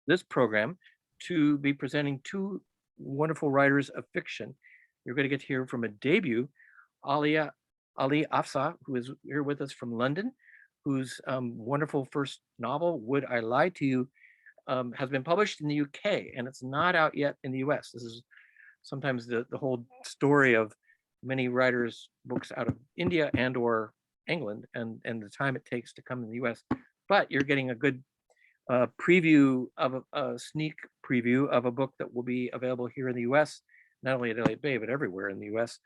this program to be presenting two wonderful writers of fiction. You're going to get to hear from a debut, Alia Ali Afsa, who is here with us from London, whose wonderful first novel, Would I Lie to You, has been published in the UK, and it's not out yet in the US. This is sometimes the whole story of many writers' books out of India and or England, and the time it takes to come in the US. But you're getting a good preview of a sneak preview of a book that will be available here in the US, not only at LA Bay, but everywhere in the US,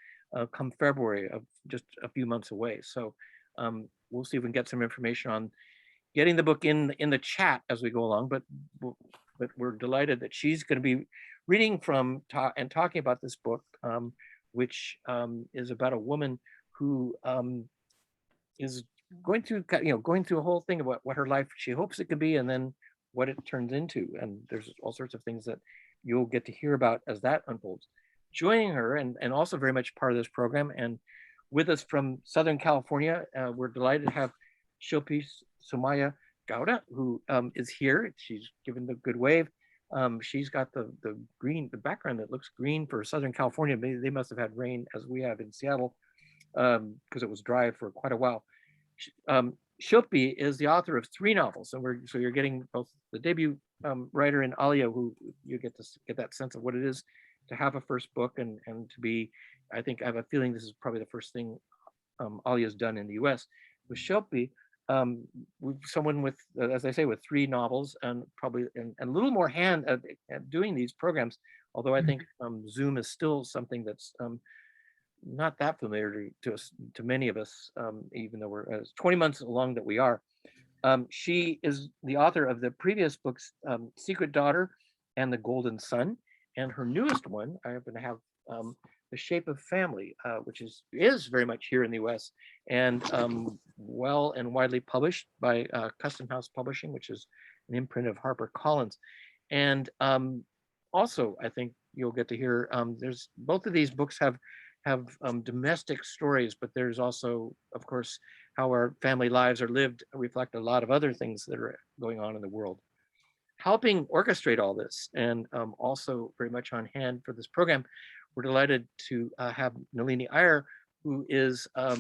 come February, of just a few months away. So we'll see if we can get some information on getting the book in the chat as we go along, but we're delighted that she's going to be reading from and talking about this book, which is about a woman who is going through a whole thing about what her life she hopes it could be, and then what it turns into. And there's all sorts of things that you'll get to hear about as that unfolds. Joining her, and also very much part of this program, and with us from Southern California, we're delighted to have Shilpi Somaya Gowda, who is here. She's given the good wave. She's got the background that looks green for Southern California. They must have had rain as we have in Seattle, because it was dry for quite a while. Shilpi is the author of 3 novels, and so you're getting both the debut writer and Alia, who you get to get that sense of what it is to have a first book, and to be, I have a feeling this is probably the first thing Alia's done in the US. With Shilpi, someone with, as I say, with 3 novels, and probably and a little more hand at doing these programs, although I think Zoom is still something that's not that familiar to many of us, even though we're 20 months along that we are. She is the author of the previous books, Secret Daughter and The Golden Sun, and her newest one, I happen to have The Shape of Family, which is very much here in the US, and well and widely published by Custom House Publishing, which is an imprint of HarperCollins. And also, I think you'll get to hear, there's both of these books have domestic stories, but there's also, of course, how our family lives are lived reflect a lot of other things that are going on in the world. Helping orchestrate all this, and also very much on hand for this program, we're delighted to have Nalini Iyer, who is a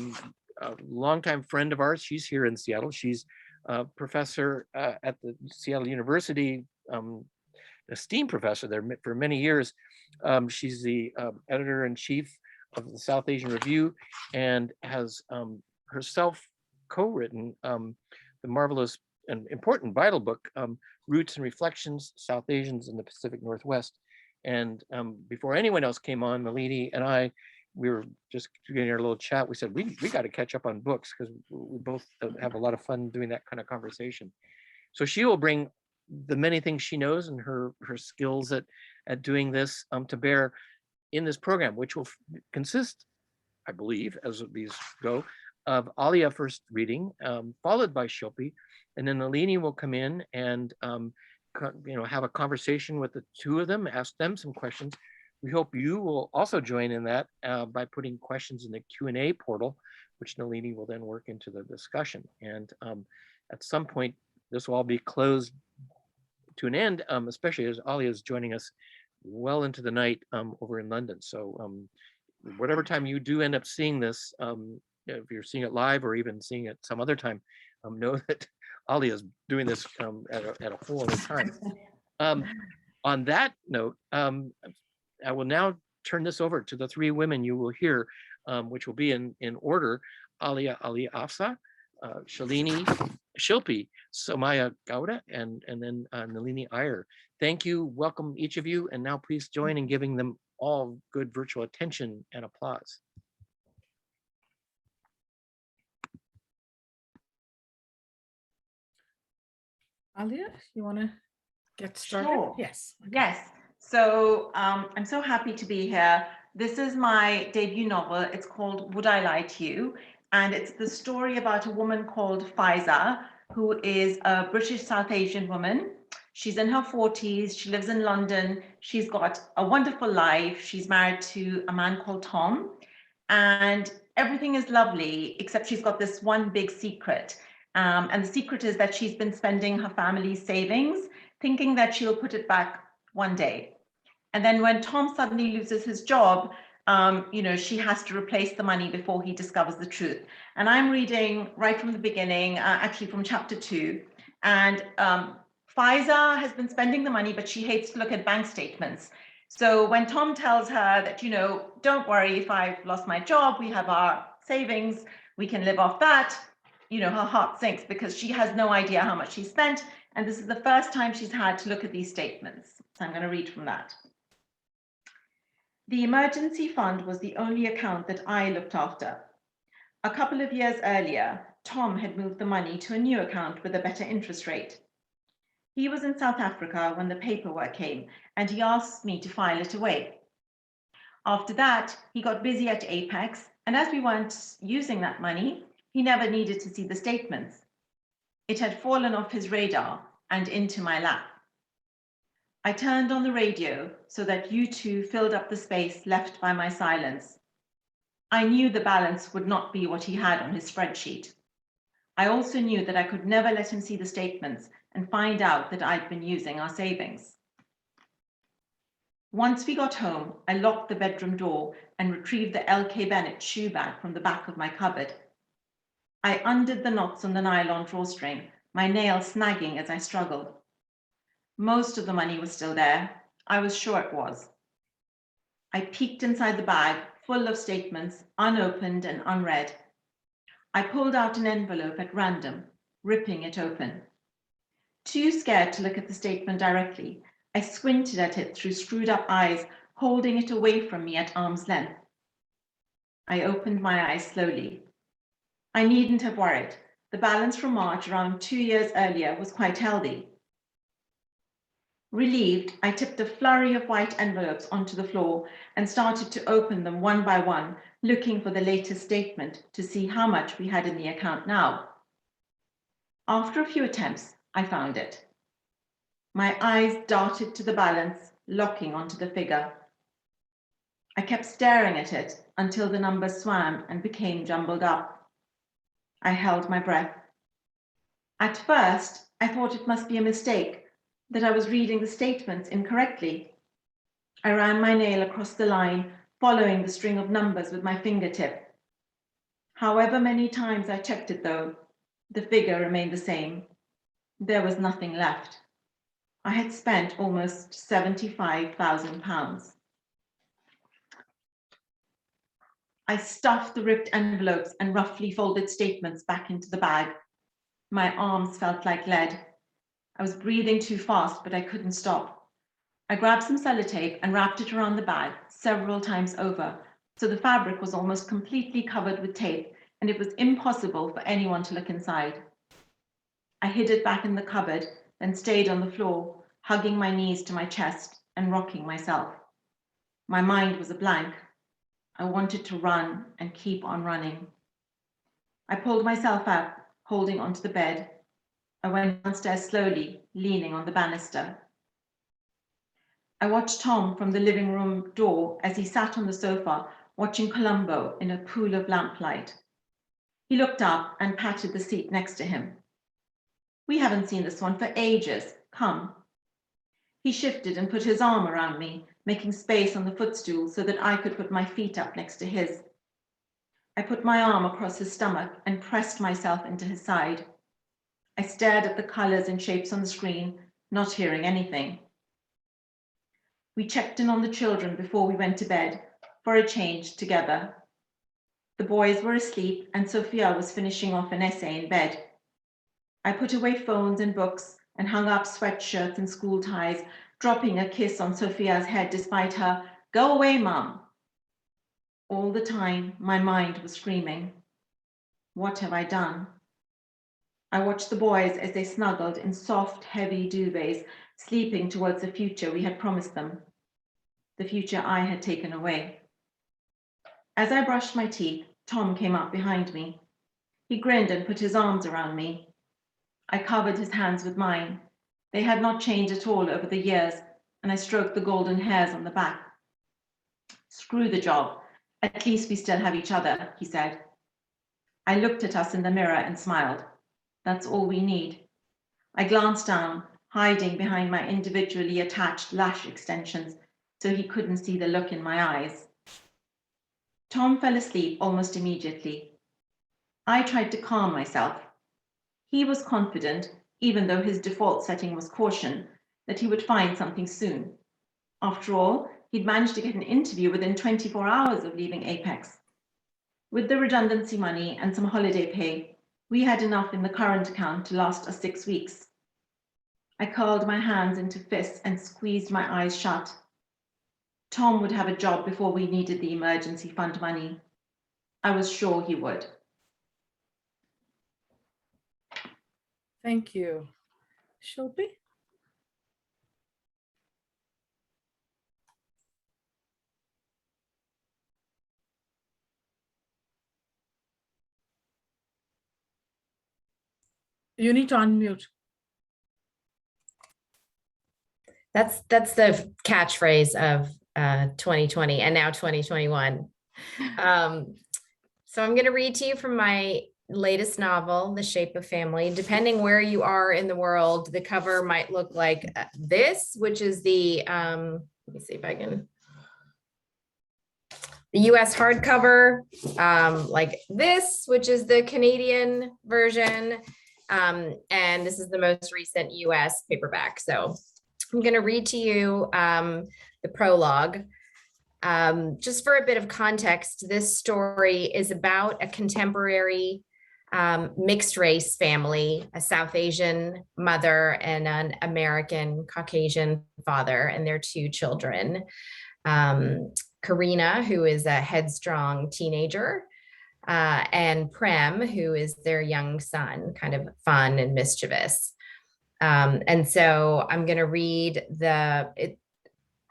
longtime friend of ours. She's here in Seattle. She's a professor at the Seattle University, esteemed professor there for many years. She's the editor-in-chief of the South Asian Review, and has herself co-written the marvelous and important vital book, Roots and Reflections, South Asians in the Pacific Northwest. And before anyone else came on, Nalini and I, we were just getting our little chat. We said, we got to catch up on books, because we both have a lot of fun doing that kind of conversation. So she will bring the many things she knows and her skills at doing this to bear in this program, which will consist, I believe, as these go, of Alia first reading, followed by Shilpi, and then Nalini will come in and have a conversation with the two of them, ask them some questions. We hope you will also join in that by putting questions in the Q&A portal, which Nalini will then work into the discussion. And at some point, this will all be closed to an end, especially as Alia is joining us well into the night over in London. So whatever time you do end up seeing this, if you're seeing it live or even seeing it some other time, know that Alia is doing this at a whole other time. On that note, I will now turn this over to the 3 women you will hear, which will be in order: Alia Ali Afsa, Shilpi Somaya Gowda, and then Nalini Iyer. Thank you, welcome each of you, and now please join in giving them all good virtual attention and applause. Alia, you want to get started? Sure. Yes. Yes. So I'm so happy to be here. This is my debut novel. It's called Would I Lie to You? And it's the story about a woman called Faiza, who is a British South Asian woman. She's in her 40s. She lives in London. She's got a wonderful life. She's married to a man called Tom. And everything is lovely, except she's got this one big secret. And the secret is that she's been spending her family's savings, thinking that she'll put it back one day. And then when Tom suddenly loses his job, she has to replace the money before he discovers the truth. And I'm reading right from the beginning, actually from chapter 2. And Faiza has been spending the money, but she hates to look at bank statements. So when Tom tells her that, don't worry, if I've lost my job, we have our savings, we can live off that, her heart sinks because she has no idea how much she spent. And this is the first time she's had to look at these statements. So I'm going to read from that. The emergency fund was the only account that I looked after. A couple of years earlier, Tom had moved the money to a new account with a better interest rate. He was in South Africa when the paperwork came, and he asked me to file it away. After that, he got busy at Apex, and as we weren't using that money, he never needed to see the statements. It had fallen off his radar and into my lap. I turned on the radio so that you two filled up the space left by my silence. I knew the balance would not be what he had on his spreadsheet. I also knew that I could never let him see the statements and find out that I'd been using our savings. Once we got home, I locked the bedroom door and retrieved the LK Bennett shoe bag from the back of my cupboard. I undid the knots on the nylon drawstring, my nail snagging as I struggled. Most of the money was still there. I was sure it was. I peeked inside the bag, full of statements, unopened and unread. I pulled out an envelope at random, ripping it open. Too scared to look at the statement directly, I squinted at it through screwed up eyes, holding it away from me at arm's length. I opened my eyes slowly. I needn't have worried. The balance from March around 2 years earlier was quite healthy. Relieved, I tipped a flurry of white envelopes onto the floor and started to open them one by one, looking for the latest statement to see how much we had in the account now. After a few attempts, I found it. My eyes darted to the balance, locking onto the figure. I kept staring at it until the numbers swam and became jumbled up. I held my breath. At first, I thought it must be a mistake, that I was reading the statements incorrectly. I ran my nail across the line, following the string of numbers with my fingertip. However many times I checked it though, the figure remained the same. There was nothing left. I had spent almost £75,000. I stuffed the ripped envelopes and roughly folded statements back into the bag. My arms felt like lead. I was breathing too fast, but I couldn't stop. I grabbed some sellotape and wrapped it around the bag several times over, so the fabric was almost completely covered with tape, and it was impossible for anyone to look inside. I hid it back in the cupboard, then stayed on the floor, hugging my knees to my chest and rocking myself. My mind was a blank. I wanted to run and keep on running. I pulled myself up, holding onto the bed. I went downstairs slowly, leaning on the banister. I watched Tom from the living room door as he sat on the sofa, watching Columbo in a pool of lamplight. He looked up and patted the seat next to him. "We haven't seen this one for ages. Come." He shifted and put his arm around me, making space on the footstool so that I could put my feet up next to his. I put my arm across his stomach and pressed myself into his side. I stared at the colors and shapes on the screen, not hearing anything. We checked in on the children before we went to bed, for a change together. The boys were asleep and Sophia was finishing off an essay in bed. I put away phones and books and hung up sweatshirts and school ties, dropping a kiss on Sophia's head despite her, "Go away, Mum." All the time, my mind was screaming, what have I done? I watched the boys as they snuggled in soft, heavy duvets, sleeping towards the future we had promised them, the future I had taken away. As I brushed my teeth, Tom came up behind me. He grinned and put his arms around me. I covered his hands with mine. They had not changed at all over the years, and I stroked the golden hairs on the back. "Screw the job. At least we still have each other," he said. I looked at us in the mirror and smiled. That's all we need. I glanced down, hiding behind my individually attached lash extensions so he couldn't see the look in my eyes. Tom fell asleep almost immediately. I tried to calm myself. He was confident, even though his default setting was caution, that he would find something soon. After all, he'd managed to get an interview within 24 hours of leaving Apex. With the redundancy money and some holiday pay, we had enough in the current account to last us 6 weeks. I curled my hands into fists and squeezed my eyes shut. Tom would have a job before we needed the emergency fund money. I was sure he would. Thank you. Shilpi? You need to unmute. That's the catchphrase of 2020 and now 2021. So I'm going to read to you from my latest novel, The Shape of Family. Depending where you are in the world, the cover might look like this, which is the, let me see if I can, the US hardcover, like this, which is the Canadian version. And this is the most recent US paperback. So I'm going to read to you the prologue. Just for a bit of context, this story is about a contemporary mixed race family, a South Asian mother and an American Caucasian father, and their 2 children. Karina, who is a headstrong teenager, and Prem, who is their young son, kind of fun and mischievous. And so I'm going to read it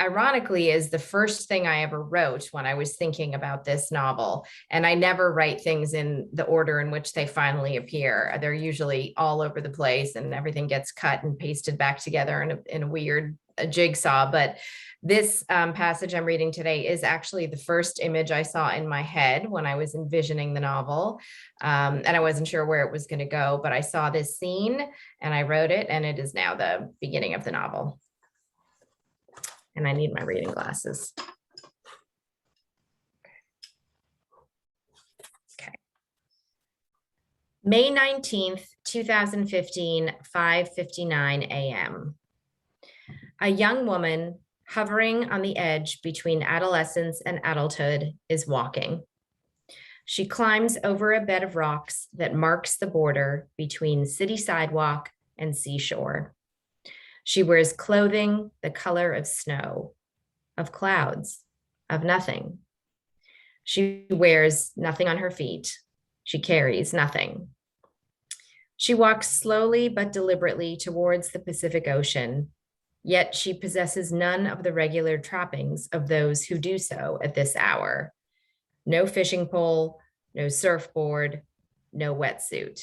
ironically is the first thing I ever wrote when I was thinking about this novel. And I never write things in the order in which they finally appear. They're usually all over the place and everything gets cut and pasted back together in a weird jigsaw. But this passage I'm reading today is actually the first image I saw in my head when I was envisioning the novel. And I wasn't sure where it was going to go, but I saw this scene and I wrote it, and it is now the beginning of the novel. And I need my reading glasses. Okay. May 19th, 2015, 5:59 a.m. A young woman hovering on the edge between adolescence and adulthood is walking. She climbs over a bed of rocks that marks the border between city sidewalk and seashore. She wears clothing the color of snow, of clouds, of nothing. She wears nothing on her feet. She carries nothing. She walks slowly but deliberately towards the Pacific Ocean, yet she possesses none of the regular trappings of those who do so at this hour. No fishing pole, no surfboard, no wetsuit.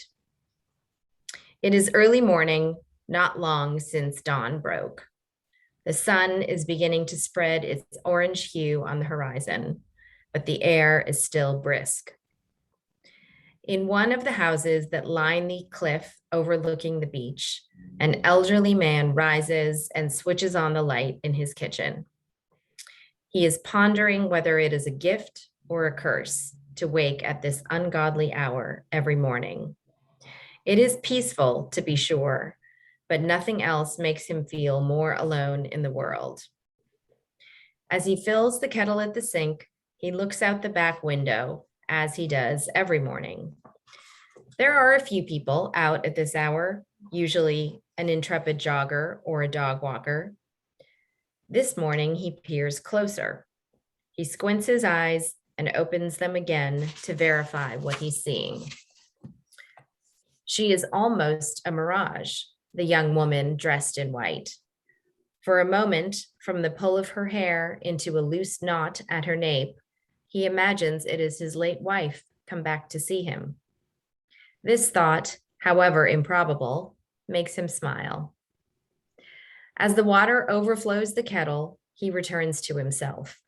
It is early morning, not long since dawn broke. The sun is beginning to spread its orange hue on the horizon, but the air is still brisk. In one of the houses that line the cliff overlooking the beach, an elderly man rises and switches on the light in his kitchen. He is pondering whether it is a gift or a curse to wake at this ungodly hour every morning. It is peaceful, to be sure, but nothing else makes him feel more alone in the world. As he fills the kettle at the sink, he looks out the back window, as he does every morning. There are a few people out at this hour, usually an intrepid jogger or a dog walker. This morning, he peers closer. He squints his eyes and opens them again to verify what he's seeing. She is almost a mirage, the young woman dressed in white. For a moment, from the pull of her hair into a loose knot at her nape, he imagines it is his late wife come back to see him. This thought, however improbable, makes him smile. As the water overflows the kettle, he returns to himself.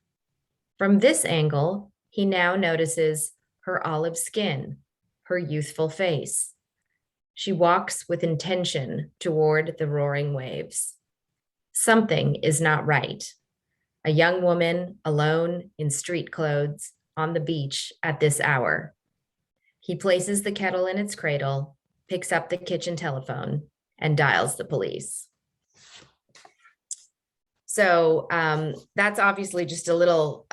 From this angle, he now notices her olive skin, her youthful face. She walks with intention toward the roaring waves. Something is not right. A young woman alone in street clothes on the beach at this hour. He places the kettle in its cradle, picks up the kitchen telephone, and dials the police. So that's obviously just a little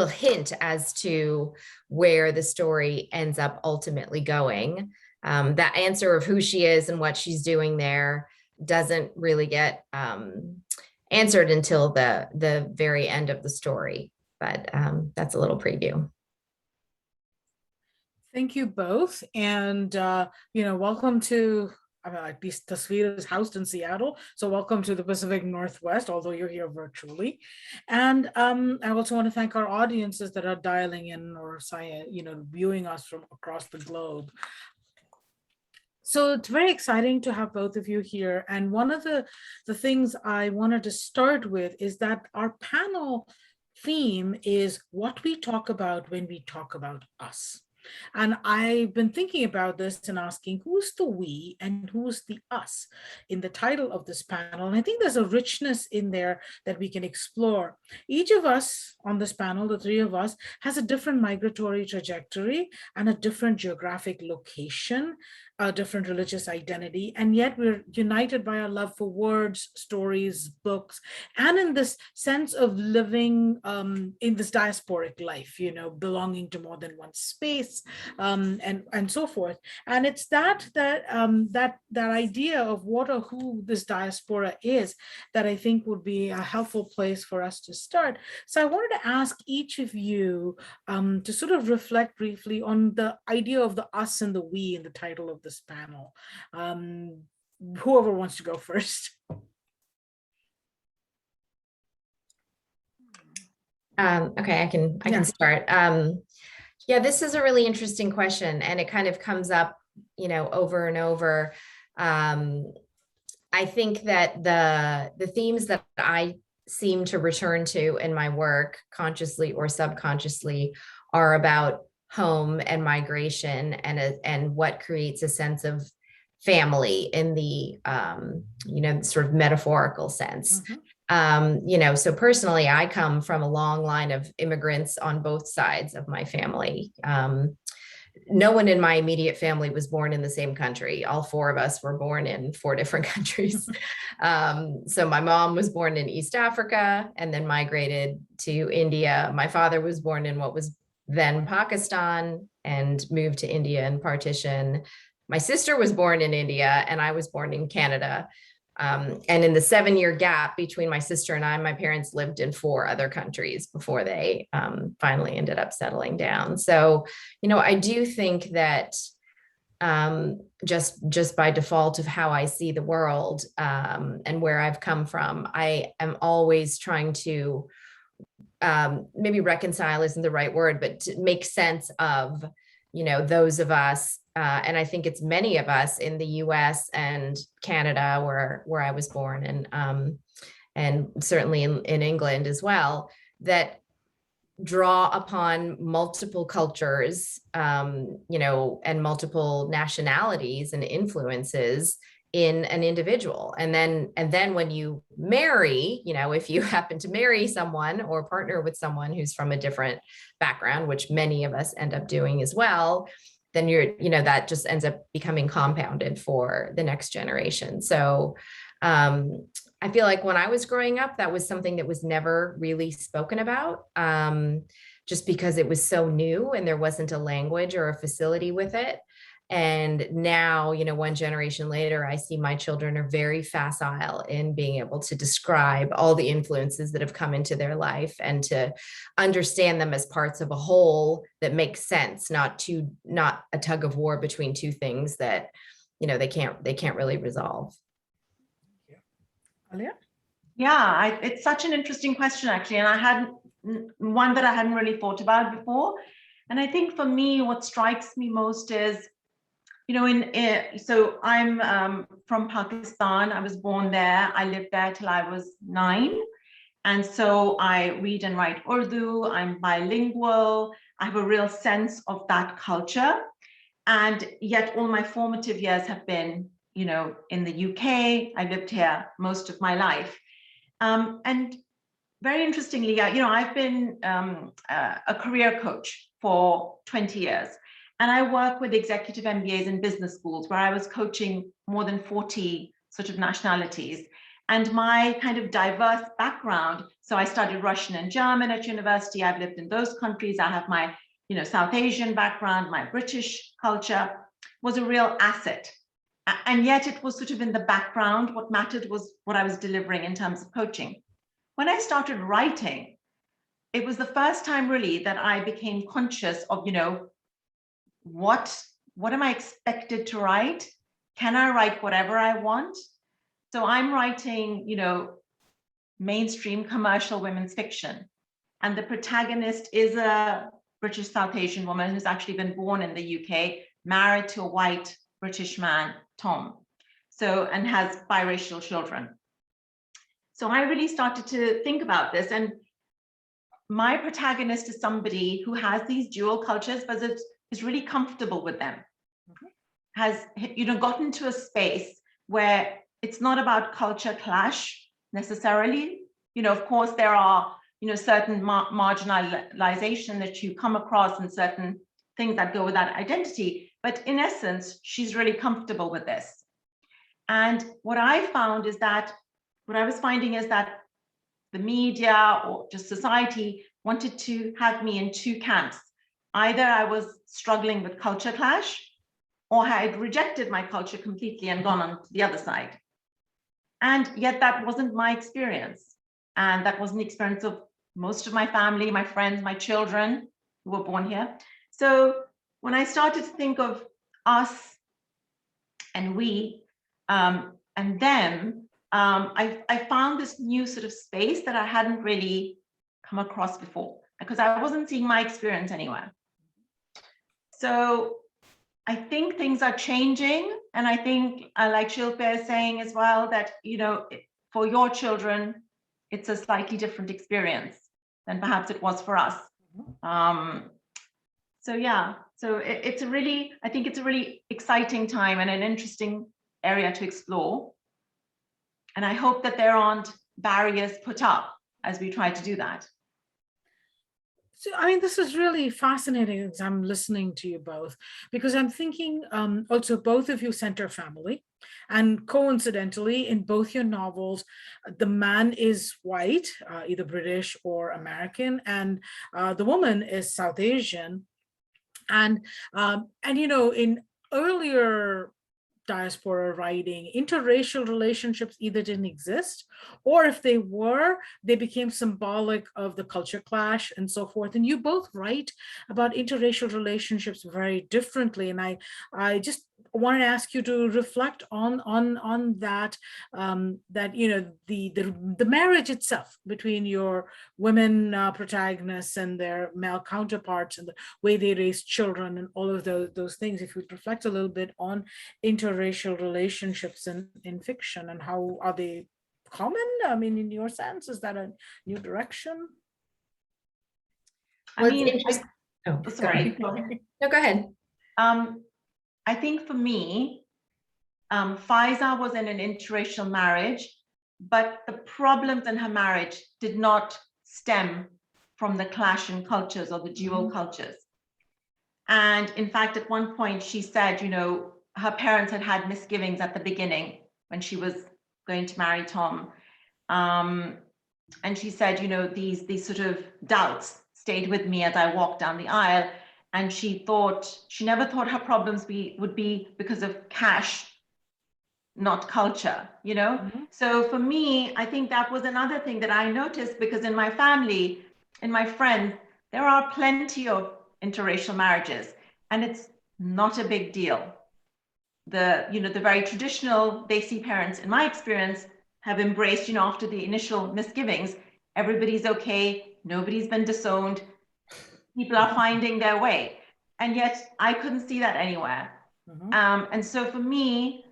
hint as to where the story ends up ultimately going. That answer of who she is and what she's doing there doesn't really get answered until the very end of the story. But that's a little preview. Thank you both. And, welcome to, at least Tasveer is housed in Seattle. So welcome to the Pacific Northwest, although you're here virtually. And I also want to thank our audiences that are dialing in or, viewing us from across the globe. So it's very exciting to have both of you here. And one of the things I wanted to start with is that our panel theme is what we talk about when we talk about us. And I've been thinking about this and asking who's the we and who's the us in the title of this panel. And I think there's a richness in there that we can explore. Each of us on this panel, the three of us, has a different migratory trajectory and a different geographic location, a different religious identity, and yet we're united by our love for words, stories, books, and in this sense of living in this diasporic life, belonging to more than one space, and so forth. And it's that idea of what or who this diaspora is that I think would be a helpful place for us to start. So I wanted to ask each of you to sort of reflect briefly on the idea of the us and the we in the title of this panel. Whoever wants to go first. Okay, I can start. Yeah, this is a really interesting question, and it kind of comes up, over and over. I think that the themes that I seem to return to in my work, consciously or subconsciously, are about home and migration and what creates a sense of family in the sort of metaphorical sense. Mm-hmm. So personally, I come from a long line of immigrants on both sides of my family. No one in my immediate family was born in the same country. All four of us were born in 4 different countries. So my mom was born in East Africa and then migrated to India. My father was born in what was then Pakistan and moved to India in partition. My sister was born in India and I was born in Canada. And in the 7-year gap between my sister and I, my parents lived in 4 other countries before they finally ended up settling down. So, I do think that just by default of how I see the world and where I've come from, I am always trying to maybe reconcile isn't the right word, but to make sense of, those of us. And I think it's many of us in the US and Canada where I was born and certainly in England as well, that draw upon multiple cultures, and multiple nationalities and influences in an individual. And then when you marry, if you happen to marry someone or partner with someone who's from a different background, which many of us end up doing as well, then that just ends up becoming compounded for the next generation. So I feel like when I was growing up, that was something that was never really spoken about, just because it was so new and there wasn't a language or a facility with it. And now, 1 generation later, I see my children are very facile in being able to describe all the influences that have come into their life and to understand them as parts of a whole that makes sense, not a tug of war between 2 things that, they can't really resolve. Alia? Yeah, it's such an interesting question, actually, and one that I hadn't really thought about before. And I think for me, what strikes me most is, so I'm from Pakistan. I was born there. I lived there till I was 9. And so I read and write Urdu. I'm bilingual. I have a real sense of that culture. And yet all my formative years have been, you know, in the UK. I lived here most of my life. And very interestingly, you know, I've been a career coach for 20 years. And I work with executive MBAs in business schools where I was coaching more than 40 sort of nationalities. And my kind of diverse background, so I studied Russian and German at university. I've lived in those countries. I have my, you know, South Asian background, my British culture was a real asset. And yet it was sort of in the background. What mattered was what I was delivering in terms of coaching. When I started writing, it was the first time really that I became conscious of, you know, what am I expected to write? Can I write whatever I want? So I'm writing, you know, mainstream commercial women's fiction. And the protagonist is a British South Asian woman who's actually been born in the UK, married to a white British man, Tom. So, and has biracial children. So I really started to think about this. And my protagonist is somebody who has these dual cultures, but is really comfortable with them. Has, you know, gotten to a space where it's not about culture clash necessarily. You know, of course, there are, you know, certain marginalization that you come across and certain things that go with that identity. But in essence, she's really comfortable with this. And what I found is that, what I was finding is that the media or just society wanted to have me in two camps. Either I was struggling with culture clash, or had rejected my culture completely and gone on to the other side. And yet that wasn't my experience. And that wasn't the experience of most of my family, my friends, my children who were born here. So when I started to think of us and we and them, I found this new sort of space that I hadn't really come across before, because I wasn't seeing my experience anywhere. So I think things are changing. And I think, like Shilpa is saying as well, that, you know, for your children, it's a slightly different experience than perhaps it was for us. So yeah, so it's a really, I think it's a really exciting time and an interesting area to explore. And I hope that there aren't barriers put up as we try to do that. So, I mean, this is really fascinating as I'm listening to you both, because I'm thinking also both of you center family. And coincidentally, in both your novels, the man is white, either British or American, and the woman is South Asian. And you know, in earlier diaspora writing, interracial relationships either didn't exist, or if they were, they became symbolic of the culture clash and so forth. And you both write about interracial relationships very differently. And I just want to ask you to reflect on that, that, you know, the marriage itself between your women protagonists and their male counterparts, and the way they raise children and all of those things. If you reflect a little bit on interracial relationships in fiction, and how are they common? I mean, in your sense, is that a new direction? I mean, sorry. No, go ahead. I think for me, Faiza was in an interracial marriage, but the problems in her marriage did not stem from the clash in cultures or the dual cultures. And in fact, at one point she said, you know, her parents had misgivings at the beginning when she was going to marry Tom. And she said, you know, these sort of doubts stayed with me as I walked down the aisle. And she never thought her problems would be because of cash, not culture, you know? So for me, I think that was another thing that I noticed, because in my family, in my friends, there are plenty of interracial marriages, and it's not a big deal. The very traditional Desi parents, in my experience, have embraced, you know, after the initial misgivings, everybody's okay, nobody's been disowned, people are finding their way. And yet I couldn't see that anywhere. And so for me,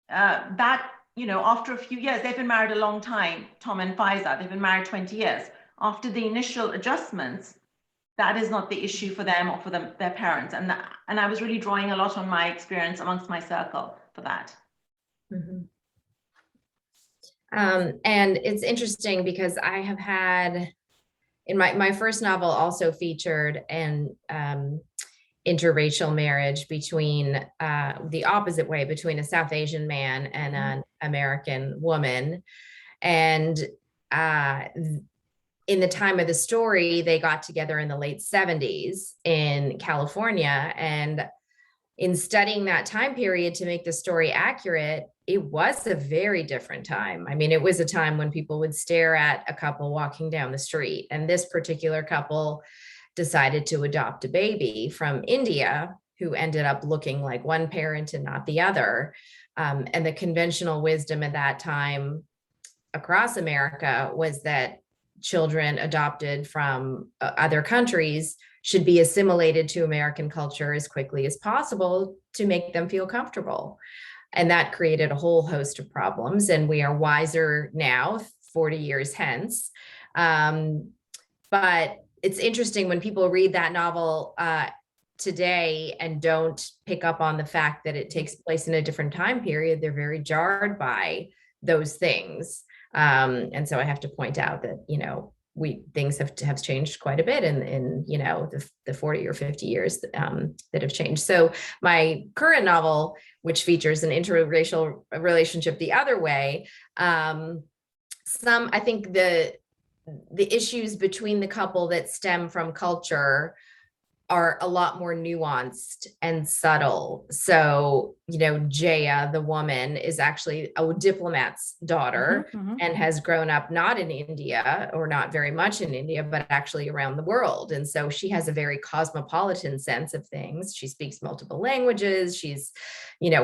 that, you know, after a few years, they've been married a long time, Tom and Faiza, they've been married 20 years. After the initial adjustments, that is not the issue for them or for their parents. And I was really drawing a lot on my experience amongst my circle for that. Mhm. And it's interesting because I have had, in my first novel also featured an interracial marriage between the opposite way, between a South Asian man and an American woman. And in the time of the story, they got together in the late 70s in California. And in studying that time period to make the story accurate, it was a very different time. I mean, it was a time when people would stare at a couple walking down the street. And this particular couple decided to adopt a baby from India who ended up looking like one parent and not the other. And the conventional wisdom at that time across America was that children adopted from other countries should be assimilated to American culture as quickly as possible to make them feel comfortable. And that created a whole host of problems. And we are wiser now, 40 years hence. But it's interesting when people read that novel today and don't pick up on the fact that it takes place in a different time period, they're very jarred by those things. And so I have to point out that, things have changed quite a bit in the 40 or 50 years that have changed. So my current novel, which features an interracial relationship the other way, I think the issues between the couple that stem from culture are a lot more nuanced and subtle. So, Jaya, the woman, is actually a diplomat's daughter and has grown up not in India or not very much in India, but actually around the world. And so she has a very cosmopolitan sense of things. She speaks multiple languages. She's,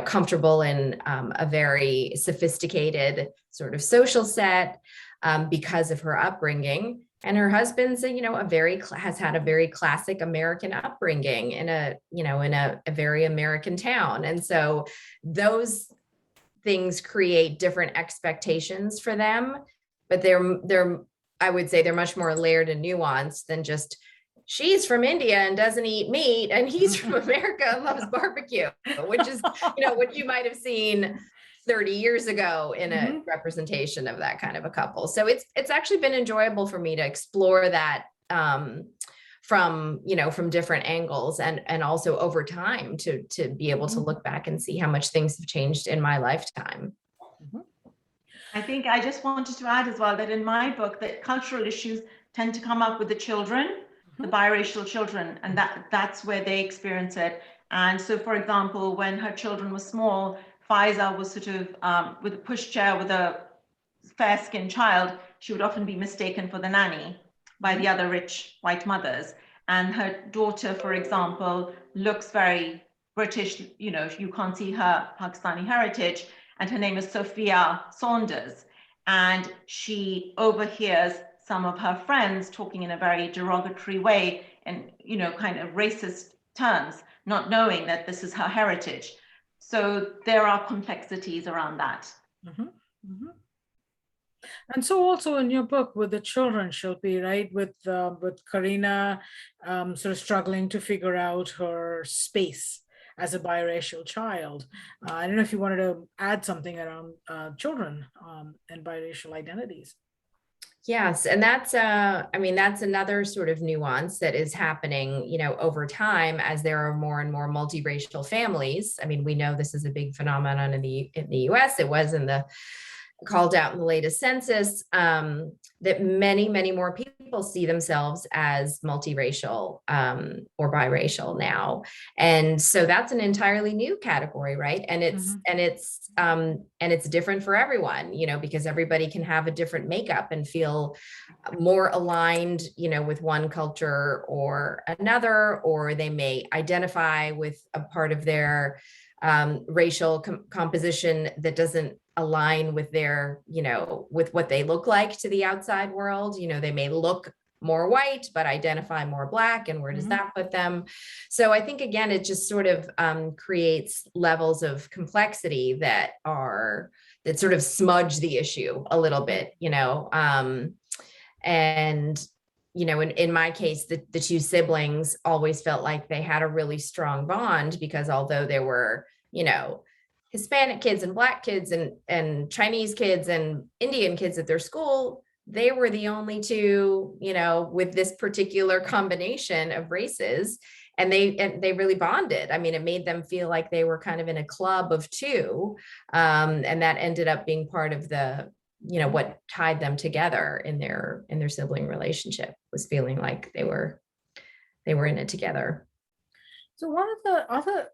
comfortable in a very sophisticated sort of social set because of her upbringing. And her husband's, has had a very classic American upbringing in a very American town. And so those things create different expectations for them, but I would say they're much more layered and nuanced than just, she's from India and doesn't eat meat, and he's from America and loves barbecue, which is, what you might have seen 30 years ago in a representation of that kind of a couple. So it's actually been enjoyable for me to explore that from different angles and also over time to be able to look back and see how much things have changed in my lifetime. I think I just wanted to add as well that in my book, that cultural issues tend to come up with the children, the biracial children, and that's where they experience it. And so, for example, when her children were small, Faiza was sort of with a pushchair with a fair-skinned child. She would often be mistaken for the nanny by the other rich white mothers. And her daughter, for example, looks very British. You can't see her Pakistani heritage. And her name is Sophia Saunders. And she overhears some of her friends talking in a very derogatory way and, kind of racist terms, not knowing that this is her heritage. So there are complexities around that. And so also in your book with the children, Shilpi, right, with Karina sort of struggling to figure out her space as a biracial child. I don't know if you wanted to add something around children and biracial identities. Yes, and that's another sort of nuance that is happening, over time as there are more and more multiracial families. I mean, we know this is a big phenomenon in the US. It was called out in the latest census, that many, many more people see themselves as multiracial or biracial now. And so that's an entirely new category, right? And it's different for everyone, because everybody can have a different makeup and feel more aligned, with one culture or another, or they may identify with a part of their racial composition that doesn't align with their, with what they look like to the outside world. They may look more white, but identify more Black. And where does that put them? So I think, again, it just sort of creates levels of complexity that sort of smudge the issue a little bit, and in my case, the two siblings always felt like they had a really strong bond, because although there were, Hispanic kids and Black kids and Chinese kids and Indian kids at their school, they were the only two, with this particular combination of races. And they really bonded. I mean, it made them feel like they were kind of in a club of two. And that ended up being part of the, what tied them together in their sibling relationship, was feeling like they were in it together. So one of the other,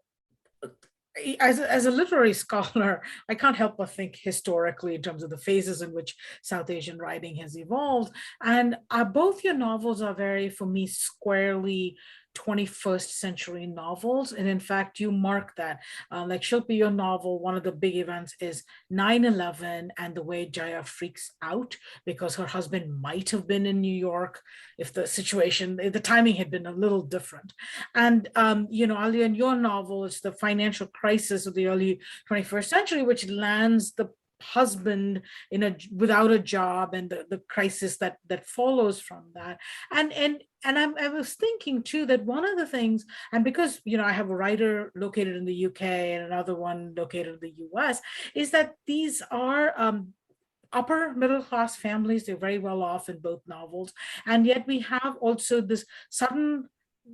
as a literary scholar, I can't help but think historically in terms of the phases in which South Asian writing has evolved. And both your novels are very, for me, squarely 21st century novels. And in fact, you mark that. Like Shilpi, your novel, one of the big events is 9/11 and the way Jaya freaks out because her husband might have been in New York if the timing had been a little different. And, Alia, in your novel, it's the financial crisis of the early 21st century, which lands the husband without a job, and the crisis that follows from that. And I was thinking too that one of the things, and because I have a writer located in the UK and another one located in the US, is that these are upper middle class families. They're very well off in both novels, and yet we have also this sudden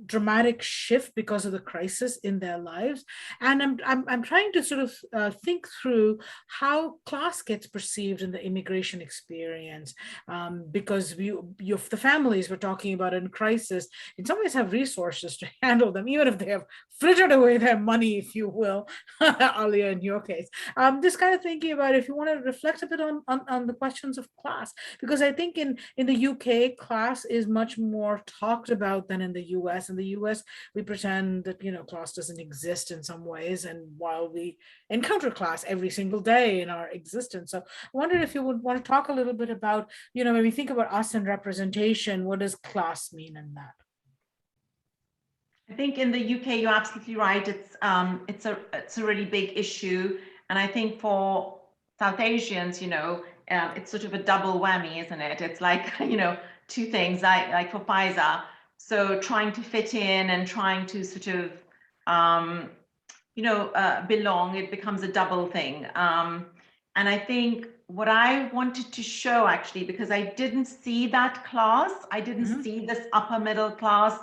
dramatic shift because of the crisis in their lives. And I'm trying to sort of think through how class gets perceived in the immigration experience, because the families we're talking about in crisis in some ways have resources to handle them, even if they have frittered away their money, if you will, Alia, in your case. Just kind of thinking about if you want to reflect a bit on the questions of class, because I think in the UK, class is much more talked about than in the US. In the US, we pretend that class doesn't exist in some ways, and while we encounter class every single day in our existence. So I wondered if you would want to talk a little bit about, when we think about us and representation, what does class mean in that? I think in the UK, you're absolutely right. It's a really big issue, and I think for South Asians, it's sort of a double whammy, isn't it? It's like two things. Like for Pfizer. So trying to fit in and trying to sort of, belong, it becomes a double thing. And I think what I wanted to show, actually, because I didn't see that class, I didn't see this upper middle class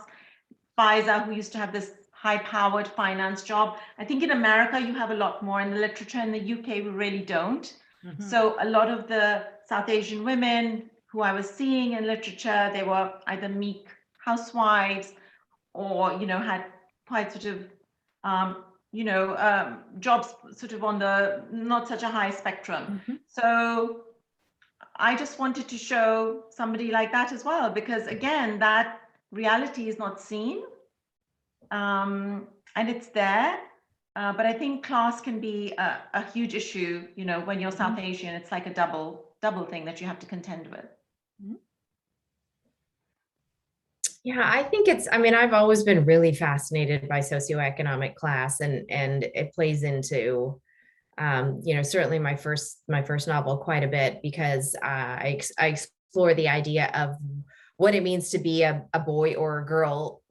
Pfizer who used to have this high-powered finance job. I think in America, you have a lot more in the literature. In the UK, we really don't. So a lot of the South Asian women who I was seeing in literature, they were either meek housewives or had quite sort of jobs sort of on the not such a high spectrum. So I just wanted to show somebody like that as well, because again, that reality is not seen, and it's there, but I think class can be a huge issue. When you're South Asian, it's like a double thing that you have to contend with. Yeah, I think I've always been really fascinated by socioeconomic class, and it plays into, certainly my first novel quite a bit, because I explore the idea of what it means to be a boy or a girl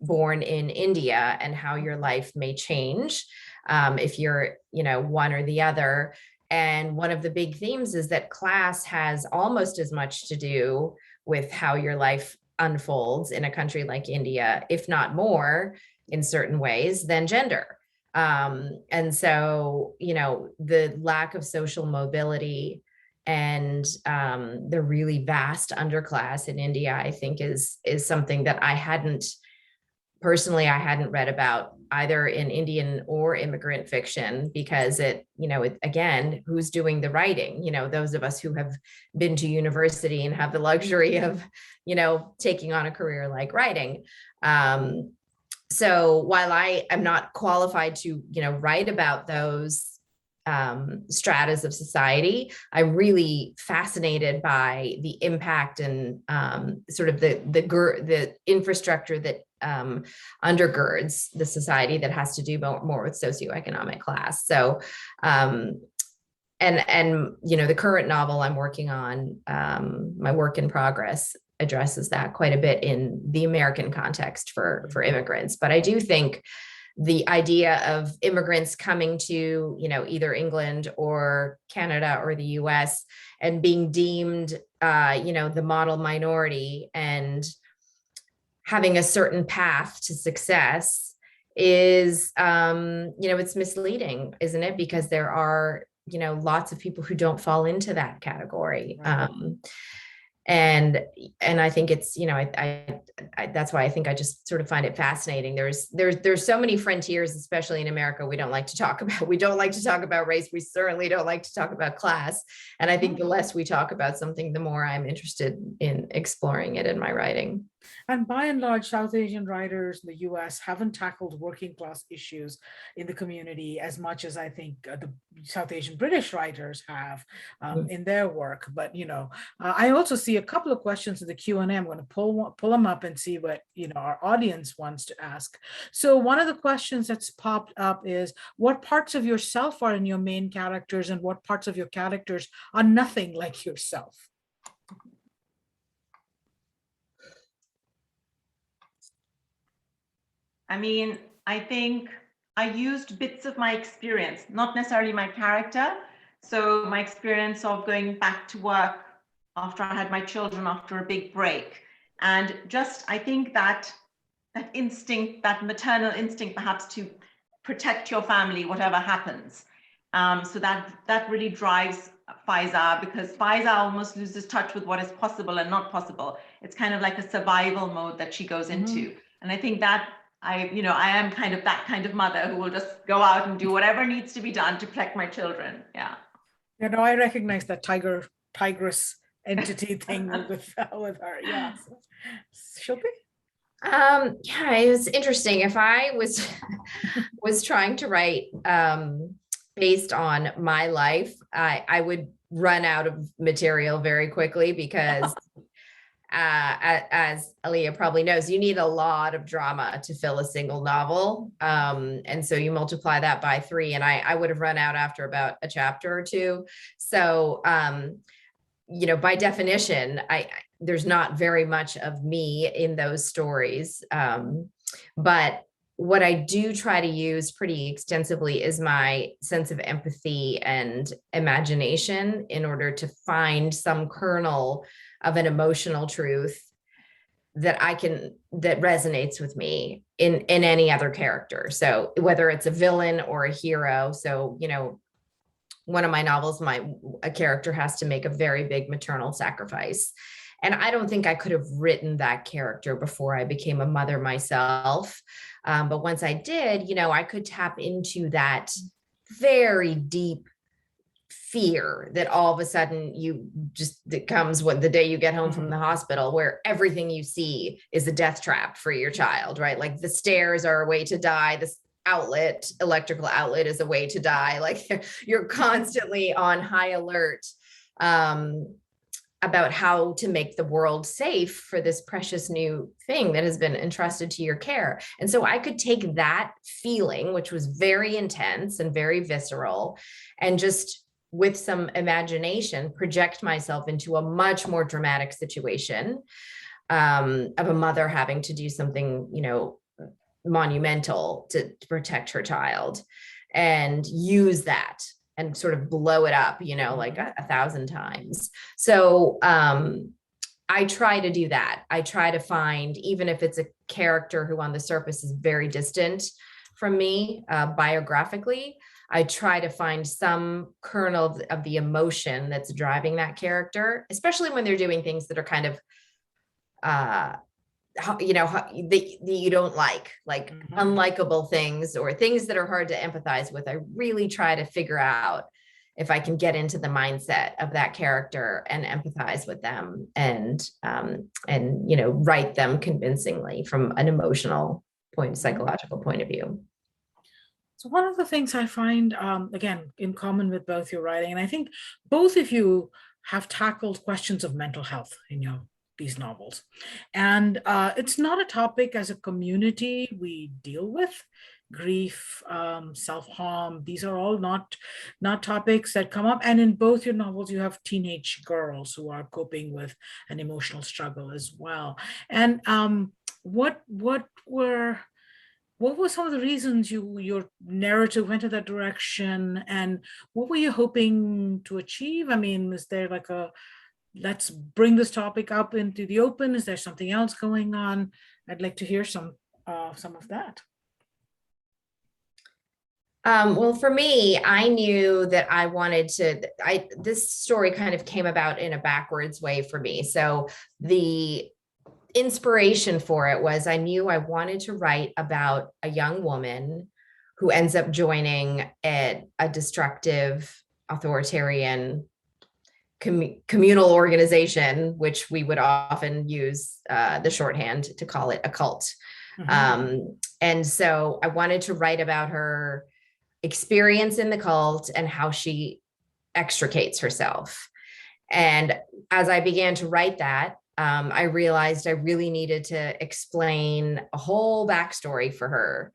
born in India, and how your life may change if you're, one or the other. And one of the big themes is that class has almost as much to do with how your life unfolds in a country like India, if not more in certain ways, than gender. And so, the lack of social mobility and the really vast underclass in India, I think is something that I hadn't read about either in Indian or immigrant fiction, because again, who's doing the writing? Those of us who have been to university and have the luxury of, taking on a career like writing. So while I am not qualified to, write about those stratas of society, I'm really fascinated by the impact and sort of the infrastructure that undergirds the society that has to do more with socioeconomic class. So, and the current novel I'm working on, my work in progress, addresses that quite a bit in the American context for immigrants. But I do think the idea of immigrants coming to, either England or Canada or the US and being deemed, the model minority and having a certain path to success is, it's misleading, isn't it? Because there are, lots of people who don't fall into that category. Right. And I think it's, I that's why I think I just sort of find it fascinating. There's so many frontiers, especially in America, we don't like to talk about. We don't like to talk about race. We certainly don't like to talk about class. And I think the less we talk about something, the more I'm interested in exploring it in my writing. And by and large, South Asian writers in the US haven't tackled working class issues in the community as much as I think the South Asian British writers have in their work. But, I also see a couple of questions in the Q&A. I'm going to pull them up and see what, our audience wants to ask. So one of the questions that's popped up is, what parts of yourself are in your main characters and what parts of your characters are nothing like yourself? I mean, I think I used bits of my experience, not necessarily my character. So my experience of going back to work after I had my children after a big break. And just, I think that instinct, that maternal instinct, perhaps to protect your family, whatever happens. So that really drives Faiza, because Faiza almost loses touch with what is possible and not possible. It's kind of like a survival mode that she goes into. And I think that I am kind of that kind of mother who will just go out and do whatever needs to be done to protect my children. Yeah. I recognize that tigress entity thing with her. Yeah. Shilpi? Yeah, it was interesting. If I was trying to write based on my life, I would run out of material very quickly because as Aaliyah probably knows, you need a lot of drama to fill a single novel. And so you multiply that by 3, and I would have run out after about a chapter or 2. So, by definition, there's not very much of me in those stories. But what I do try to use pretty extensively is my sense of empathy and imagination in order to find some kernel of an emotional truth that resonates with me in any other character. So whether it's a villain or a hero. So, one of my novels, a character has to make a very big maternal sacrifice. And I don't think I could have written that character before I became a mother myself. But once I did, I could tap into that very deep fear that all of a sudden that comes when the day you get home from the hospital, where everything you see is a death trap for your child, right? Like the stairs are a way to die. This electrical outlet is a way to die. Like you're constantly on high alert about how to make the world safe for this precious new thing that has been entrusted to your care. And so I could take that feeling, which was very intense and very visceral, and just with some imagination, project myself into a much more dramatic situation of a mother having to do something, monumental to protect her child, and use that and sort of blow it up, like 1,000 times. So I try to do that. I try to find, even if it's a character who on the surface is very distant from me biographically, I try to find some kernel of the emotion that's driving that character, especially when they're doing things that are kind of, that you don't like unlikable things or things that are hard to empathize with. I really try to figure out if I can get into the mindset of that character and empathize with them and write them convincingly from an emotional point, psychological point of view. So one of the things I find, again, in common with both your writing, and I think both of you have tackled questions of mental health in these novels. And it's not a topic as a community we deal with grief, self-harm. These are all not topics that come up. And in both your novels, you have teenage girls who are coping with an emotional struggle as well. And what were some of the reasons your narrative went in that direction, and what were you hoping to achieve? I mean, is there like a let's bring this topic up into the open? Is there something else going on? I'd like to hear some of that. Well, for me, I knew that I wanted to, this story kind of came about in a backwards way for me. So the inspiration for it was I knew I wanted to write about a young woman who ends up joining a destructive, authoritarian communal organization, which we would often use the shorthand to call it a cult. And so I wanted to write about her experience in the cult and how she extricates herself. And as I began to write that, I realized I really needed to explain a whole backstory for her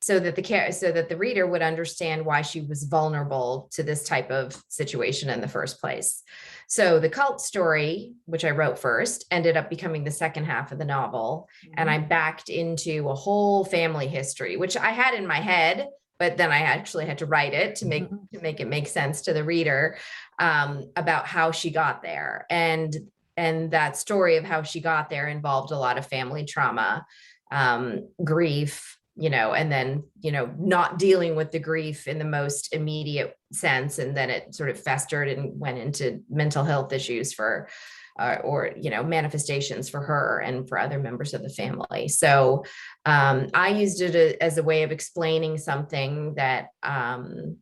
so that the reader would understand why she was vulnerable to this type of situation in the first place. So the cult story, which I wrote first, ended up becoming the second half of the novel. And I backed into a whole family history, which I had in my head, but then I actually had to write it to make it make sense to the reader, about how she got there. And that story of how she got there involved a lot of family trauma, grief, and then, not dealing with the grief in the most immediate sense. And then it sort of festered and went into mental health issues or manifestations for her and for other members of the family. So I used it as a way of explaining something that, that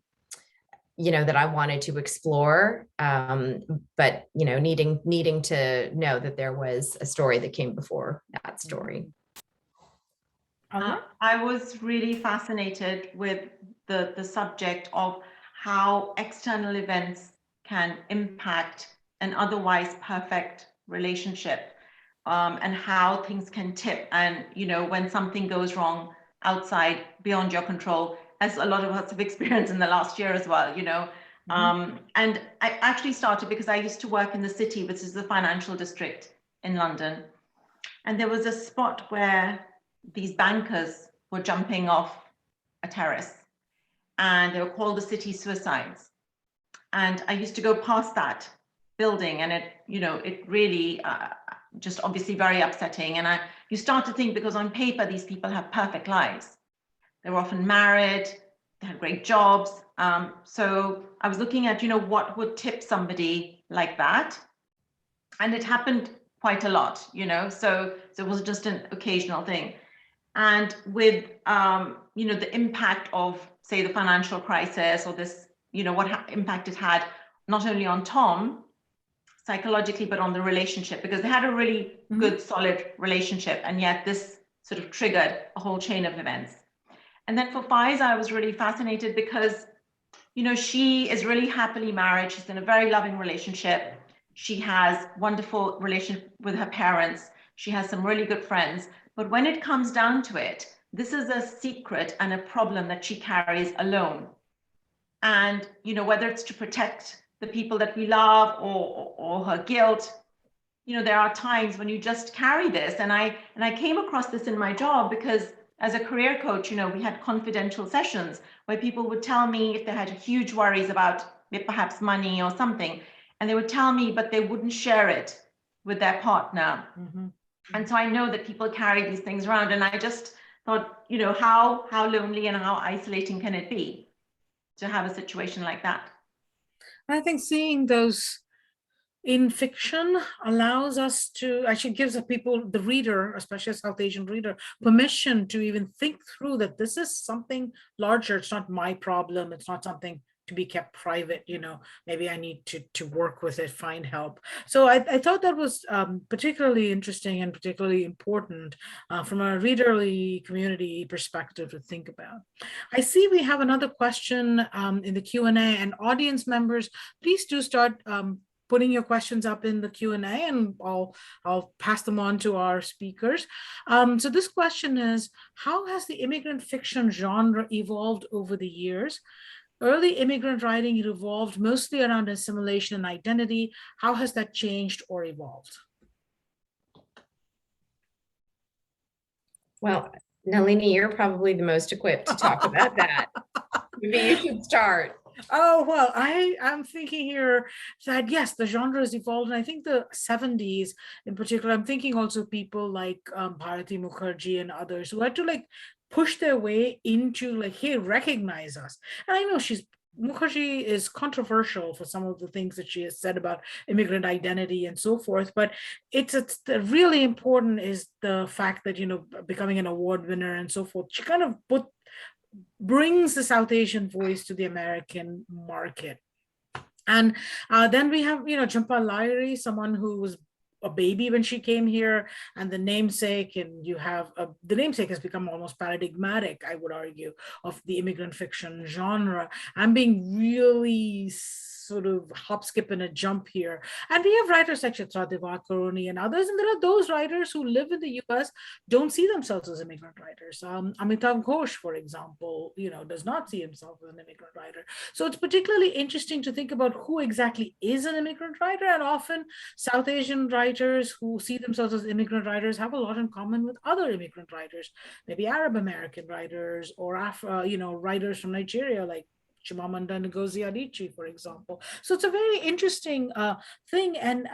I wanted to explore, but, needing to know that there was a story that came before that story. I was really fascinated with the subject of how external events can impact an otherwise perfect relationship, and how things can tip, and when something goes wrong outside, beyond your control, as a lot of us have experienced in the last year as well. And I actually started because I used to work in the city, which is the financial district in London, and there was a spot where these bankers were jumping off a terrace, and they were called the city suicides. And I used to go past that building, and it really just obviously very upsetting. And you start to think, because on paper these people have perfect lives, they were often married, they had great jobs. So I was looking at what would tip somebody like that, and it happened quite a lot. So it wasn't just an occasional thing. And with the impact of, say, the financial crisis, or this, what impact it had not only on Tom psychologically, but on the relationship, because they had a really good, solid relationship, and yet this sort of triggered a whole chain of events. And then for Faiza, I was really fascinated because, she is really happily married. She's in a very loving relationship. She has wonderful relationship with her parents. She has some really good friends. But when it comes down to it, this is a secret and a problem that she carries alone. And, whether it's to protect the people that we love, or her guilt, there are times when you just carry this. And I came across this in my job because as a career coach, we had confidential sessions where people would tell me if they had huge worries about perhaps money or something, and they would tell me, but they wouldn't share it with their partner. And so I know that people carry these things around, and I just thought, how lonely and how isolating can it be to have a situation like that? I think seeing those in fiction allows us to, actually gives the reader, especially a South Asian reader, permission to even think through that this is something larger. It's not my problem. It's not something to be kept private. Maybe I need to work with it, find help. So I thought that was particularly interesting and particularly important from a readerly community perspective to think about. I see we have another question in the Q&A, and audience members, please do start putting your questions up in the Q&A, and I'll pass them on to our speakers. So this question is, how has the immigrant fiction genre evolved over the years? Early immigrant writing revolved mostly around assimilation and identity. How has that changed or evolved? Well, Nalini, you're probably the most equipped to talk about that. Maybe you should start. Oh, well, I'm thinking here that yes, the genre has evolved. And I think the 70s in particular, I'm thinking also people like Bharati Mukherjee and others who had to like push their way into like, hey, recognize us. And I know Mukherjee is controversial for some of the things that she has said about immigrant identity and so forth, but it's really important is the fact that, you know, becoming an award winner and so forth, she kind of brings the South Asian voice to the American market. And then we have, you know, Jhampa Lahiri, someone who was a baby when she came here, and the namesake, and you have the namesake has become almost paradigmatic, I would argue, of the immigrant fiction genre. I'm being really sort of hop, skip, and a jump here. And we have writers like Chitra Divakaruni and others, and there are those writers who live in the US, don't see themselves as immigrant writers. Amitav Ghosh, for example, you know, does not see himself as an immigrant writer. So it's particularly interesting to think about who exactly is an immigrant writer, and often South Asian writers who see themselves as immigrant writers have a lot in common with other immigrant writers, maybe Arab American writers or writers from Nigeria like Chimamanda Ngozi Adichie, for example. So it's a very interesting thing. And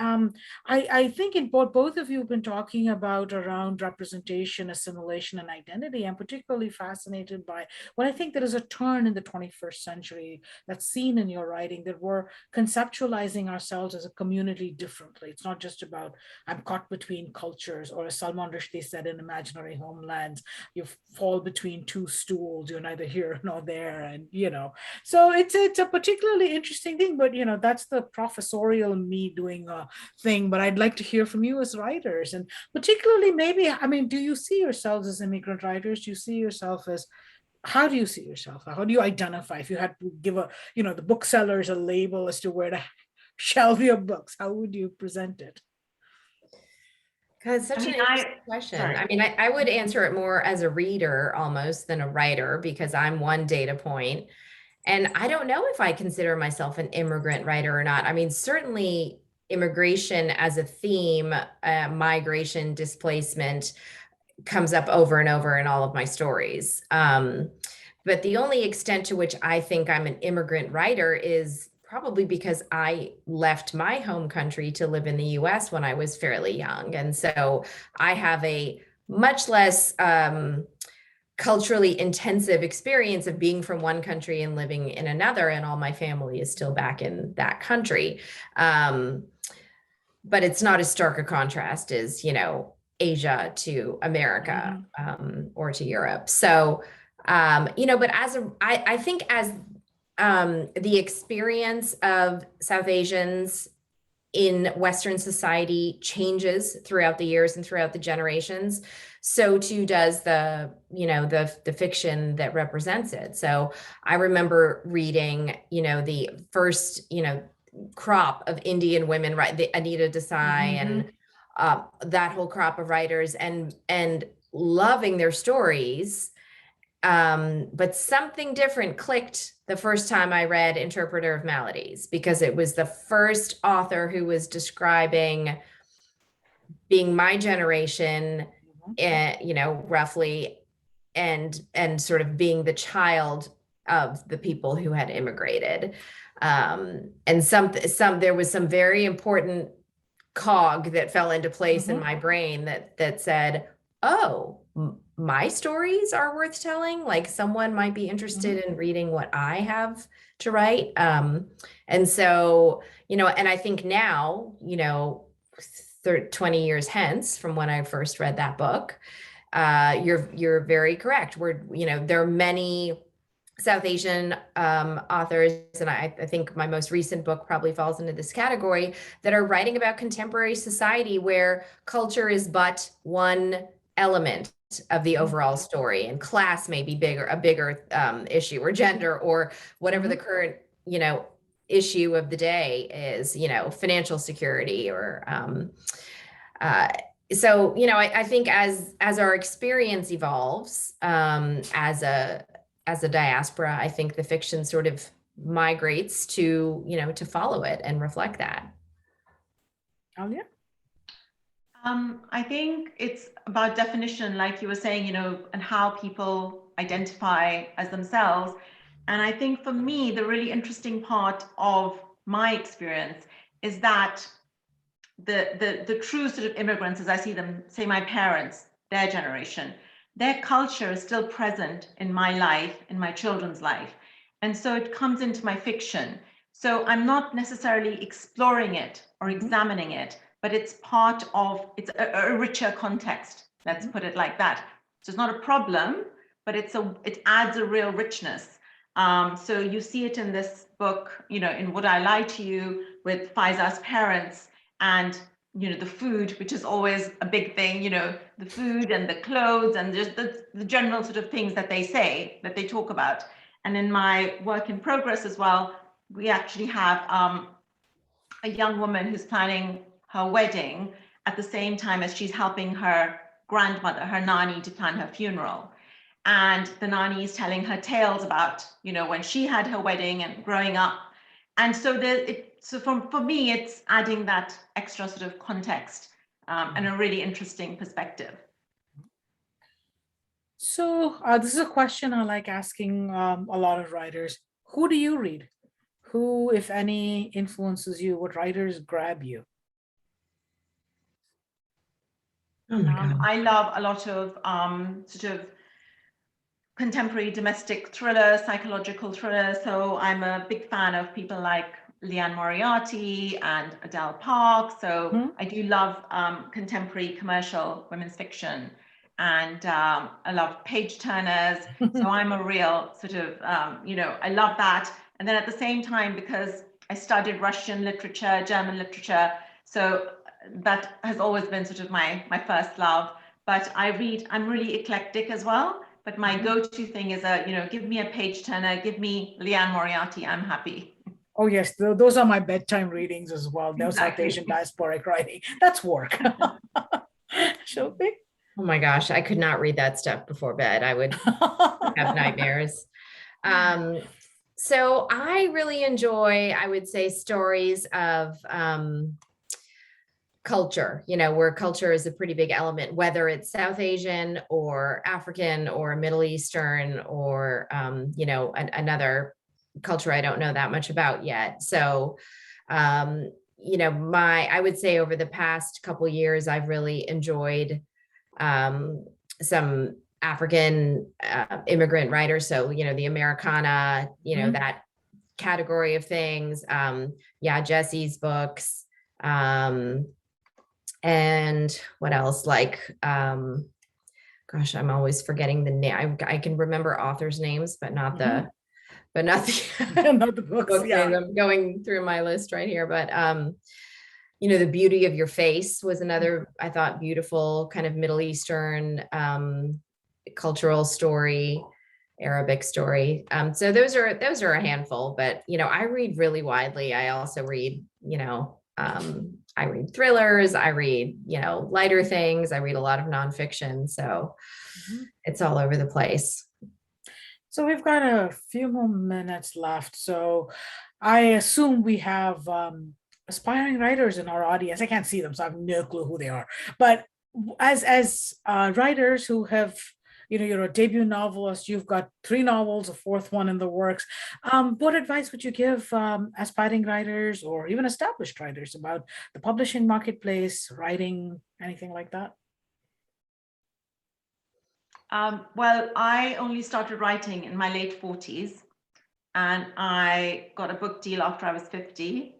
I think in both of you have been talking about around representation, assimilation, and identity. I'm particularly fascinated by what I think there is a turn in the 21st century that's seen in your writing, that we're conceptualizing ourselves as a community differently. It's not just about, I'm caught between cultures, or as Salman Rushdie said in Imaginary Homelands, you fall between two stools, you're neither here nor there, and you know. So it's a particularly interesting thing, but you know, that's the professorial me doing a thing. But I'd like to hear from you as writers, and particularly maybe, I mean, do you see yourselves as immigrant writers? Do you see yourself as, how do you see yourself? How do you identify? If you had to give the booksellers a label as to where to shelve your books, how would you present it? Because such an interesting question. I mean, I would answer it more as a reader almost than a writer, because I'm one data point. And I don't know if I consider myself an immigrant writer or not. I mean, certainly immigration as a theme, migration, displacement comes up over and over in all of my stories. But the only extent to which I think I'm an immigrant writer is probably because I left my home country to live in the US when I was fairly young. And so I have a much less culturally intensive experience of being from one country and living in another, and all my family is still back in that country. But it's not as stark a contrast as, you know, Asia to America, or to Europe. So, but I think as the experience of South Asians in Western society changes throughout the years and throughout the generations, so too does the fiction that represents it. So I remember reading, the first, crop of Indian women, right? The Anita Desai and that whole crop of writers, and loving their stories. But something different clicked the first time I read Interpreter of Maladies, because it was the first author who was describing being my generation, roughly, and sort of being the child of the people who had immigrated. And there was some very important cog that fell into place in my brain that said, oh, my stories are worth telling. Like, someone might be interested in reading what I have to write. And so, and I think now, 20 years hence from when I first read that book, you're very correct. There are many South Asian authors, and I think my most recent book probably falls into this category, that are writing about contemporary society where culture is but one element of the overall story, and class may be a bigger issue, or gender, or whatever the current issue of the day is, financial security or, so, I think as our experience evolves, as a diaspora, I think the fiction sort of migrates to, to follow it and reflect that. Alia? I think it's about definition, like you were saying, and how people identify as themselves. And I think for me, the really interesting part of my experience is that the true sort of immigrants, as I see them, say my parents, their generation, their culture is still present in my life, in my children's life. And so it comes into my fiction. So I'm not necessarily exploring it or examining it, but it's part of, it's a richer context, let's put it like that. So it's not a problem, but it adds a real richness. So you see it in this book, in Would I Lie to You, with Faiza's parents, and the food, which is always a big thing, the food and the clothes and just the general sort of things that they talk about. And in my work in progress as well, we actually have a young woman who's planning her wedding at the same time as she's helping her grandmother, her Nani, to plan her funeral. And the Nani is telling her tales about, when she had her wedding and growing up. And so for me, it's adding that extra sort of context and a really interesting perspective. So this is a question I like asking a lot of writers. Who do you read? Who, if any, influences you? What writers grab you? Oh my God. I love a lot of sort of contemporary domestic thriller, psychological thriller. So I'm a big fan of people like Leanne Moriarty and Adele Park. So I do love contemporary commercial women's fiction. And I love page turners. So I'm a real sort of, I love that. And then at the same time, because I studied Russian literature, German literature, so that has always been sort of my first love. But I'm really eclectic as well. But my go-to thing is give me a page turner, give me Leanne Moriarty, I'm happy. Oh yes, those are my bedtime readings as well. No South Exactly. Asian diasporic writing. That's work. Shilpi? Oh my gosh, I could not read that stuff before bed. I would have nightmares. So I really enjoy, I would say, stories of culture, where culture is a pretty big element, whether it's South Asian or African or Middle Eastern or, another culture I don't know that much about yet. So, I would say over the past couple of years, I've really enjoyed some African immigrant writers. So, the Americana, that category of things. Jesse's books. And what else? Like, gosh, I'm always forgetting the name. I can remember authors' names, but not the, not the books. book names. I'm going through my list right here, but The Beauty of Your Face was another, I thought, beautiful kind of Middle Eastern cultural story, Arabic story. So those are a handful, but I read really widely. I also read, I read thrillers, I read, lighter things. I read a lot of nonfiction. So it's all over the place. So we've got a few more minutes left. So I assume we have aspiring writers in our audience. I can't see them, so I have no clue who they are. But as writers who have, you're a debut novelist, you've got 3 novels, a 4th one in the works. What advice would you give aspiring writers or even established writers about the publishing marketplace, writing, anything like that? Well, I only started writing in my late 40s, and I got a book deal after I was 50.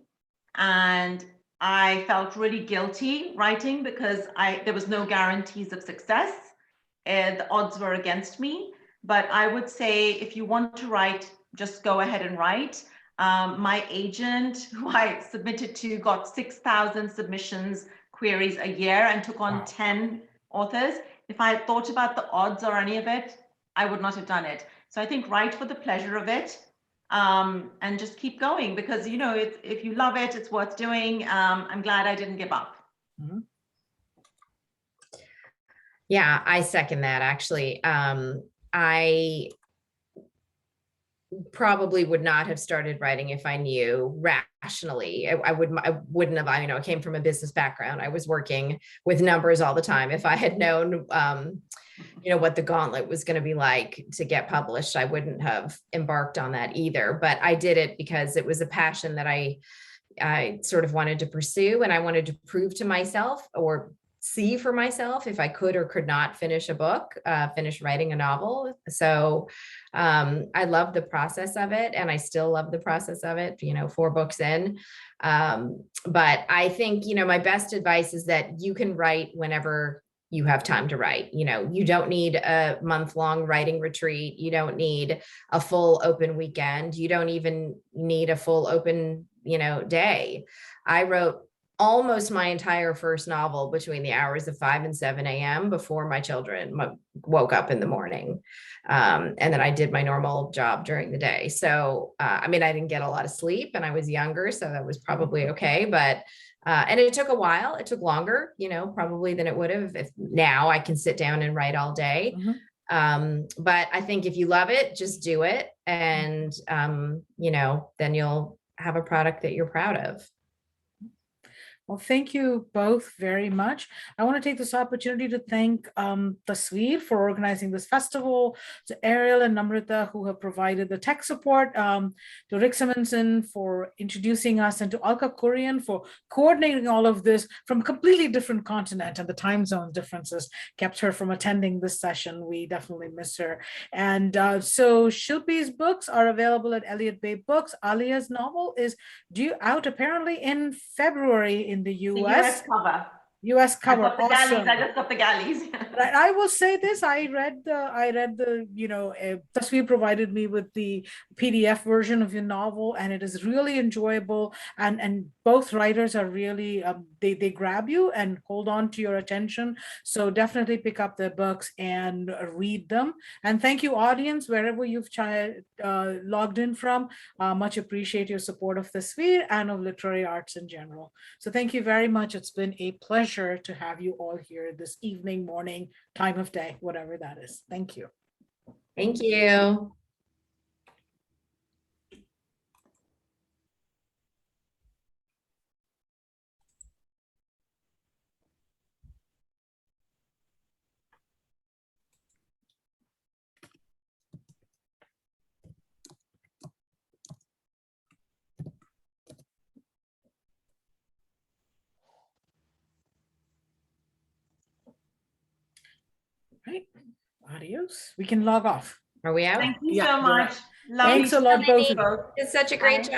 And I felt really guilty writing because there was no guarantees of success. The odds were against me. But I would say if you want to write, just go ahead and write. My agent, who I submitted to, got 6,000 submissions, queries a year and took on 10 authors. If I had thought about the odds or any of it, I would not have done it. So I think write for the pleasure of it. and just keep going, because, you know, if you love it, it's worth doing. I'm glad I didn't give up. Yeah, I second that actually. I probably would not have started writing if I knew rationally. I wouldn't have, I came from a business background. I was working with numbers all the time. If I had known, what the gauntlet was going to be like to get published, I wouldn't have embarked on that either. But I did it because it was a passion that I sort of wanted to pursue, and I wanted to prove to myself or see for myself if I could or could not finish a book, finish writing a novel. So I love the process of it, and I still love the process of it, 4 books in. But I think, my best advice is that you can write whenever you have time to write. You don't need a month-long writing retreat. You don't need a full open weekend. You don't even need a full open, day. I wrote almost my entire first novel between the hours of 5 and 7 a.m. before my children woke up in the morning. And then I did my normal job during the day. So, I didn't get a lot of sleep, and I was younger, so that was probably okay. But, and it took a while. It took longer, probably than it would have if now I can sit down and write all day. But I think if you love it, just do it. And, then you'll have a product that you're proud of. Well, thank you both very much. I want to take this opportunity to thank the Swede for organizing this festival, to Ariel and Namrita, who have provided the tech support, to Rick Simonson for introducing us, and to Alka Kurian for coordinating all of this from a completely different continent, and the time zone differences kept her from attending this session. We definitely miss her. And so Shilpi's books are available at Elliott Bay Books. Alia's novel is due out apparently in February in the US. The US cover. US cover. I got the Awesome. galleys. I just got the galleys. But I will say this: I read the Tasveer provided me with the PDF version of your novel, and it is really enjoyable. And both writers are really they grab you and hold on to your attention. So definitely pick up their books and read them. And thank you, audience, wherever you've logged in from. Much appreciate your support of Tasveer and of literary arts in general. So thank you very much. It's been a pleasure to have you all here this evening, morning, time of day, whatever that is. Thank you. Thank you. Right. Adios. We can log off. Are we out? Thank you Yeah, so you're much. right. Lovely Thanks a lot, both of you. both. It's such a great job.